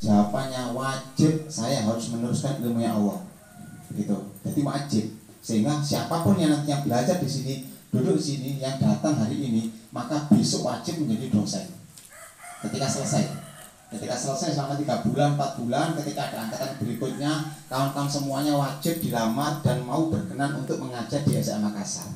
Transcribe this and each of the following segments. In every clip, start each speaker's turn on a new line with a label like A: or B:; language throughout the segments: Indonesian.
A: Jawabannya wajib, saya harus meneruskan ilmunya Allah. Begitu. Jadi wajib. Sehingga siapapun yang nantinya belajar di sini, duduk di sini, yang datang hari ini, maka besok wajib menjadi dosen. Ketika selesai selama 3 bulan, 4 bulan, ketika ada angkatan berikutnya, kawan-kawan semuanya wajib dilamar dan mau berkenan untuk mengajar di SMK Makassar.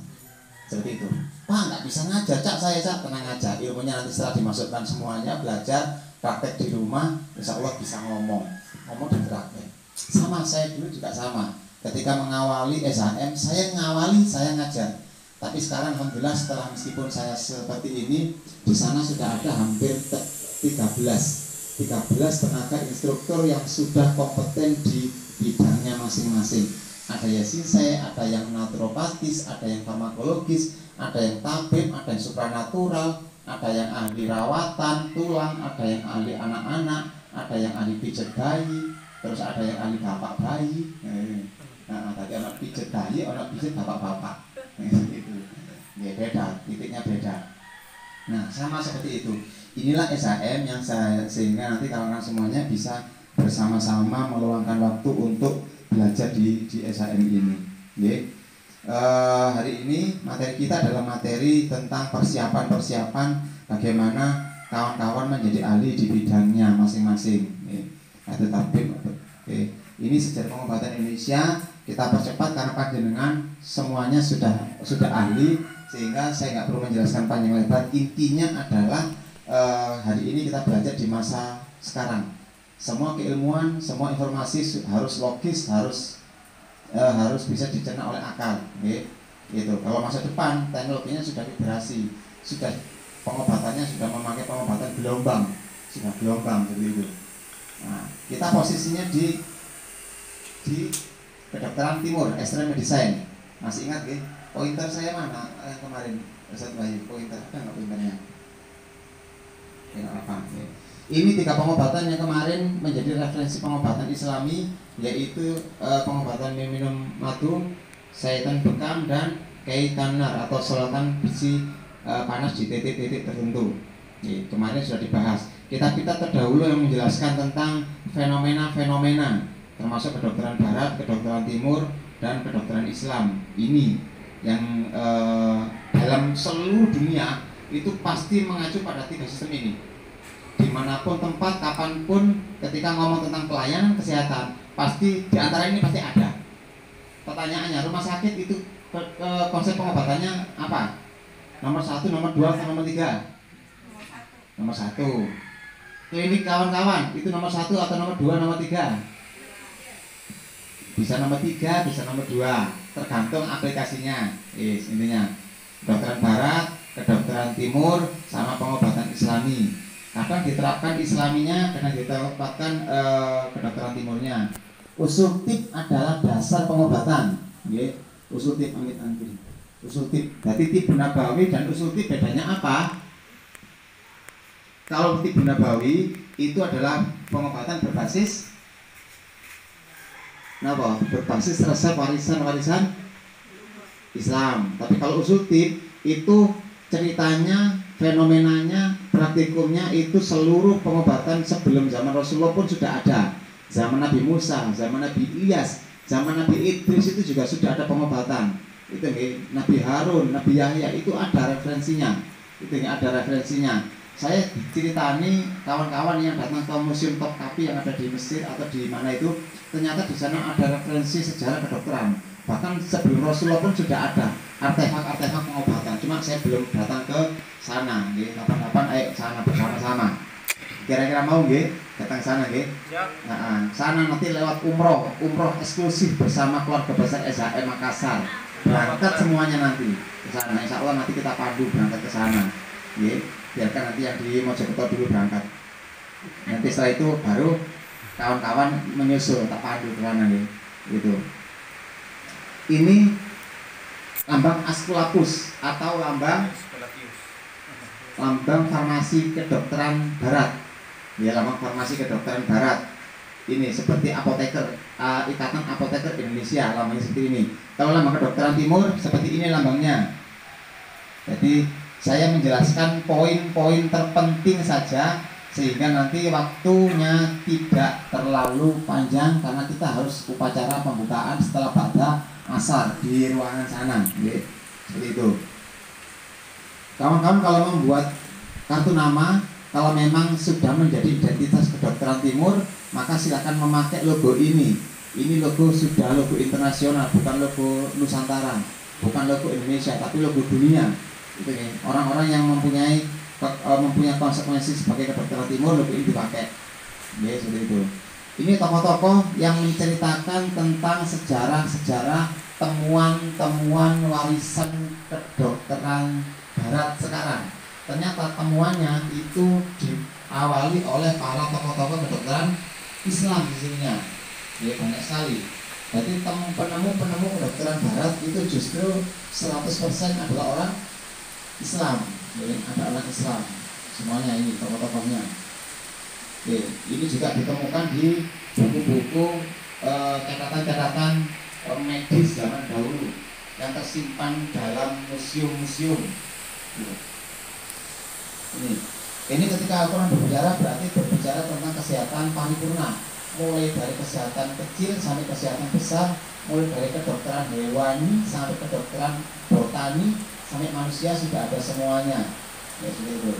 A: Seperti itu. Pak, nggak bisa ngajar, Cak, saya Cak, tenang aja. Ilmunya nanti setelah dimasukkan semuanya, belajar, praktek di rumah, insya Allah bisa ngomong dan praktek. Sama, saya dulu juga sama. Ketika mengawali SHM, saya ngajar. Tapi sekarang alhamdulillah setelah meskipun saya seperti ini, di sana sudah ada hampir 13 tenaga instruktur yang sudah kompeten di bidangnya masing-masing. Ada yang sinsei, ada yang naturopatis, ada yang farmakologis, ada yang tabib, ada yang supranatural, ada yang ahli rawatan tulang, ada yang ahli anak-anak, ada yang ahli pijat bayi, terus ada yang ahli bapak bayi. Nah, tadi anak pijat bayi, anak pijat bapak-bapak. Itu ya beda, titiknya beda. Nah, sama seperti itu. Inilah SHM yang sehingga nanti kawan-kawan semuanya bisa bersama-sama meluangkan waktu untuk belajar di SHM ini. Hari ini materi kita adalah materi tentang persiapan bagaimana kawan-kawan menjadi ahli di bidangnya masing-masing. Ada tabib. Ini sejarah pengobatan Indonesia kita percepat karena panjenengan semuanya sudah ahli, sehingga saya nggak perlu menjelaskan panjang lebar. Intinya adalah hari ini kita belajar di masa sekarang. Semua keilmuan, semua informasi harus logis, harus bisa dicerna oleh akal. Gitu. Kalau masa depan teknologinya sudah vibrasi, sudah pengobatannya sudah memakai pengobatan gelombang, seperti itu. Nah, kita posisinya di kedokteran timur, ekstrem medicine. Masih ingat ya? Pointer saya mana kemarin? Ustaz Bayu, pointer ada nggak pointernya? Ini 3 pengobatan yang kemarin menjadi referensi pengobatan Islami, yaitu pengobatan minum madu, syaitan bekam, dan kaitanar atau selatan besi panas di titik-titik tertentu. Kemarin sudah dibahas. Kita terdahulu yang menjelaskan tentang fenomena-fenomena, termasuk kedokteran barat, kedokteran timur, dan kedokteran Islam. Ini yang dalam seluruh dunia itu pasti mengacu pada 3 sistem ini. Dimanapun tempat, kapanpun, ketika ngomong tentang pelayanan kesehatan, pasti di antara ini pasti ada. Pertanyaannya, rumah sakit itu konsep pengobatannya apa? Nomor 1, nomor 2, atau nomor 3? Nomor 1. Klinik kawan-kawan itu nomor 1 atau nomor 2, nomor 3? Bisa nomor 3, bisa nomor 2, tergantung aplikasinya. Intinya kedokteran barat, kedokteran timur, sama pengobatan Islami. Kadang diterapkan Islaminya, kadang diterapkan kedokteran timurnya. Usul tip adalah dasar pengobatan. Usul tip amit-amit. Usul tip. Berarti tip Nabawi dan usul tip bedanya apa? Kalau tip Nabawi itu adalah pengobatan berbasis berbasis resep warisan Islam. Tapi kalau usul tip itu ceritanya, fenomenanya, praktikumnya itu seluruh pengobatan sebelum zaman Rasulullah pun sudah ada. Zaman Nabi Musa, zaman Nabi Ilyas, zaman Nabi Idris itu juga sudah ada pengobatan. Itu Nabi Harun, Nabi Yahya itu ada referensinya. Saya diceritani kawan-kawan yang datang ke Museum Topkapi yang ada di Mesir atau di mana itu, ternyata di sana ada referensi sejarah kedokteran. Bahkan sebelum Rasulullah pun sudah ada artefak-artefak pengobatan. Cuma saya belum datang ke sana. Kapan-kapan ayo sana bersama-sama. Kira-kira mau datang sana Nah, sana nanti lewat umroh eksklusif bersama keluarga besar SHM Makassar. Berangkat semuanya nanti ke sana. Insya Allah nanti kita pandu berangkat ke sana. Biarkan nanti yang di Mojokerto dulu berangkat. Nanti setelah itu baru kawan-kawan menyusul, tak pandu ke sana gitu. Ini lambang Asklepios atau lambang farmasi kedokteran barat. Lambang farmasi kedokteran barat. Ini seperti apoteker, Ikatan Apoteker Indonesia, lambangnya seperti ini. Kalau lambang kedokteran timur seperti ini lambangnya. Jadi saya menjelaskan poin-poin terpenting saja sehingga nanti waktunya tidak terlalu panjang karena kita harus upacara pembukaan setelah pada asar di ruangan sana, ya. Seperti itu. Kawan-kawan kalau membuat kartu nama, kalau memang sudah menjadi identitas kedokteran timur, maka silakan memakai logo ini. Ini logo sudah logo internasional, bukan logo Nusantara, bukan logo Indonesia, tapi logo dunia. Itu ya. Orang-orang yang mempunyai konsekuensi sebagai kedokteran timur, logo ini dipakai. Ya, seperti itu. Ini tokoh-tokoh yang menceritakan tentang sejarah-sejarah temuan-temuan warisan kedokteran Barat sekarang. Ternyata temuannya itu diawali oleh para tokoh-tokoh kedokteran Islam di sininya. Ya, banyak sekali. Jadi penemu-penemu kedokteran Barat itu justru 100% adalah orang Islam. Ya, ada orang Islam. Semuanya ini tokoh-tokohnya. Ya, ini juga ditemukan di buku-buku catatan-catatan medis zaman dahulu yang tersimpan dalam museum-museum. Ini ketika Al-Quran berbicara berarti berbicara tentang kesehatan paripurna, mulai dari kesehatan kecil sampai kesehatan besar, mulai dari kedokteran hewani sampai kedokteran botani sampai manusia sudah ada semuanya. Ya, seperti itu.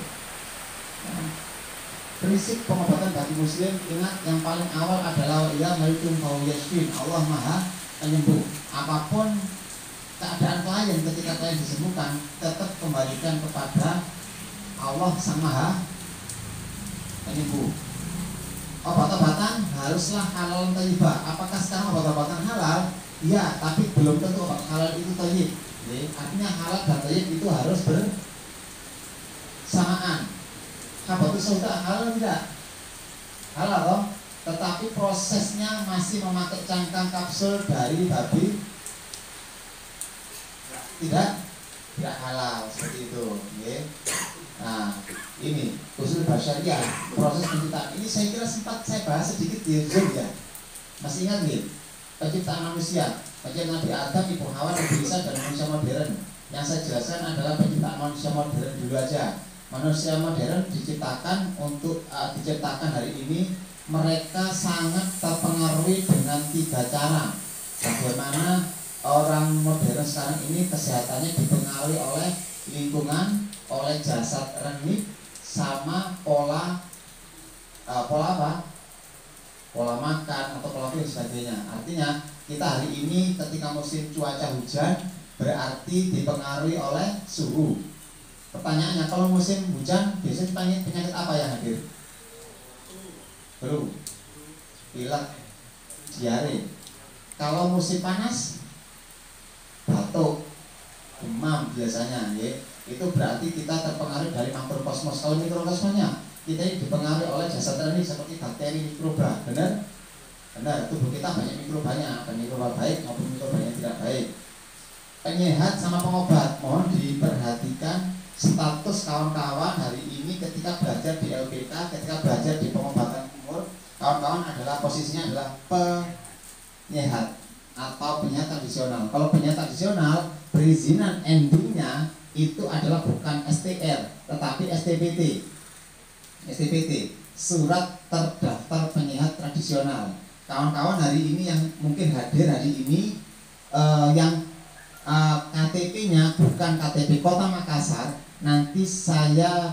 A: Nah, prinsip pengobatan bagi muslim, ingat yang paling awal adalah ya malikum fawyashfin, Allah maha penyembuh. Apapun keadaan klien ketika klien disembuhkan, tetap kembalikan kepada Allah sang maha penyembuh. Obat-obatan haruslah halal thayyibah. Apakah sekarang obat-obatan halal? Ya, tapi belum tentu obat halal itu thayyib. Artinya halal dan thayyib itu harus bersamaan. Habatus sauda halal tidak? Halal toh? Tetapi prosesnya masih memakai cangkang kapsul dari babi, tidak halal seperti itu. Ya. Nah, ini usul basyariah, proses penciptaan ini saya kira sempat saya bahas sedikit di Zoom ya. Masih ingat nih? Penciptaan manusia, penciptaan Nabi Adam, Ibu Hawa, Nabi Isa dan manusia modern. Yang saya jelaskan adalah penciptaan manusia modern dulu aja. Manusia modern diciptakan diciptakan hari ini, mereka sangat terpengaruhi dengan 3 cara. Bagaimana orang modern sekarang ini kesehatannya dipengaruhi oleh lingkungan, oleh jasad renik, sama pola apa? Pola makan atau pola dan sebagainya. Artinya kita hari ini ketika musim cuaca hujan berarti dipengaruhi oleh suhu. Pertanyaannya, kalau musim hujan biasanya penyakit apa yang hadir? Flu, pilek, diare. Kalau musim panas, batuk, demam biasanya, ya. Itu berarti kita terpengaruh dari makrokosmos. Kalau mikrokosmosnya, kita ini dipengaruhi oleh jasad renik seperti bakteri, mikroba. Benar? Benar, tubuh kita banyak mikrobanya, ada mikroba baik maupun mikroba yang tidak baik. Penyehat sama pengobat, mohon diperhatikan status kawan-kawan hari ini ketika belajar di LPK, ketika belajar di pengobatan umur. Kawan-kawan adalah posisinya adalah penyehat atau penyehat tradisional. Kalau penyehat tradisional, perizinan endingnya itu adalah bukan STR tetapi STPT. STPT, surat terdaftar penyehat tradisional. Kawan-kawan hari ini yang mungkin hadir hari ini yang KTP-nya bukan KTP Kota Makassar, nanti saya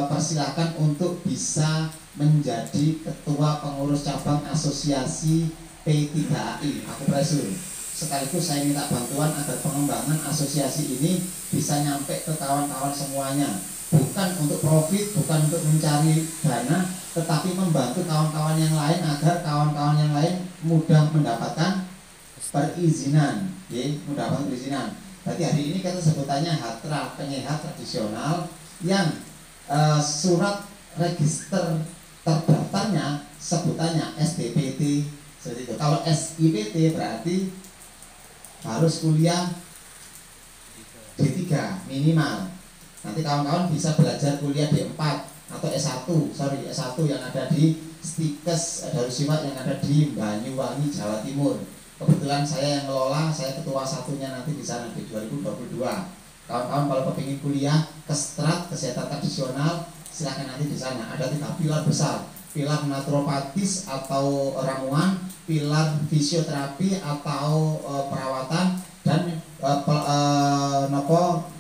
A: persilakan untuk bisa menjadi ketua pengurus cabang asosiasi P3AI Aku Presur. Sekaligus saya minta bantuan agar pengembangan asosiasi ini bisa nyampe ke kawan-kawan semuanya. Bukan untuk profit, bukan untuk mencari dana, tetapi membantu kawan-kawan yang lain agar kawan-kawan yang lain mudah mendapatkan perizinan, mendapatkan perizinan. Berarti hari ini kita sebutannya HATRA, penyehat tradisional, yang surat register terdaftarnya sebutannya STPT. Seperti itu. Kalau SIPT berarti harus kuliah D3 minimal. Nanti kawan-kawan bisa belajar kuliah D4 atau S1 yang ada di Stikes Darussimad yang ada di Banyuwangi, Jawa Timur. Kebetulan saya yang ngelola, saya ketua satunya nanti di sana di 2022. Kawan-kawan kalau kepingin kuliah ke strat kesehatan tradisional, Silakan nanti di sana ada 3 pilar besar, pilar naturopatis atau ramuan, pilar fisioterapi atau perawatan, dan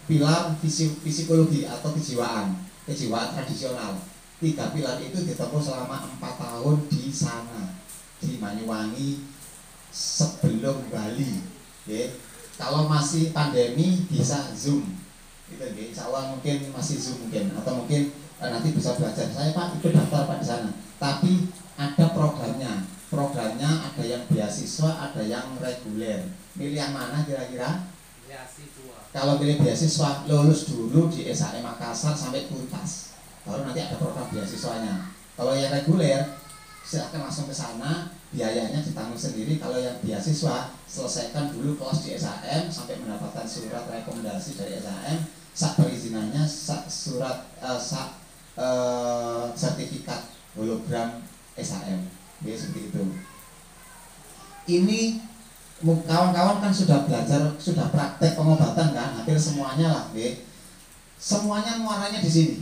A: pilar psikologi atau kejiwaan tradisional. 3 pilar itu ditempuh selama 4 tahun di sana, di Banyuwangi sebelum Bali. Okay. Kalau masih pandemi bisa Zoom, gitu. Insya Allah mungkin masih Zoom mungkin, atau mungkin nanti bisa belajar. Saya Pak ikut daftar Pak di sana. Tapi ada programnya. Programnya ada yang beasiswa, ada yang reguler. Milih yang mana kira-kira? Beasiswa. Kalau pilih beasiswa, lulus dulu di SHM Makassar sampai tuntas. Baru nanti ada program beasiswanya. Kalau yang reguler, silakan langsung ke sana, biayanya ditanggung sendiri. Kalau yang beasiswa, selesaikan dulu kelas di SHM sampai mendapatkan surat rekomendasi dari SHM, sak perizinannya, sak surat sertifikat hologram SHM, ya seperti itu. Ini kawan-kawan kan sudah belajar, sudah praktek pengobatan kan, hampir semuanya lah, ya. Semuanya muaranya di sini.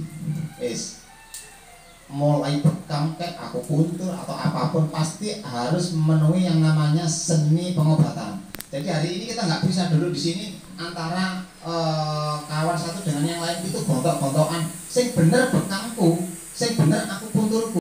A: Mulai bekam kayak akupuntur atau apapun pasti harus memenuhi yang namanya seni pengobatan. Jadi hari ini kita nggak bisa duduk di sini antara kawan satu dengan yang lain itu gontok-gontokan. Sing bener bekamku, sing bener akupunturku.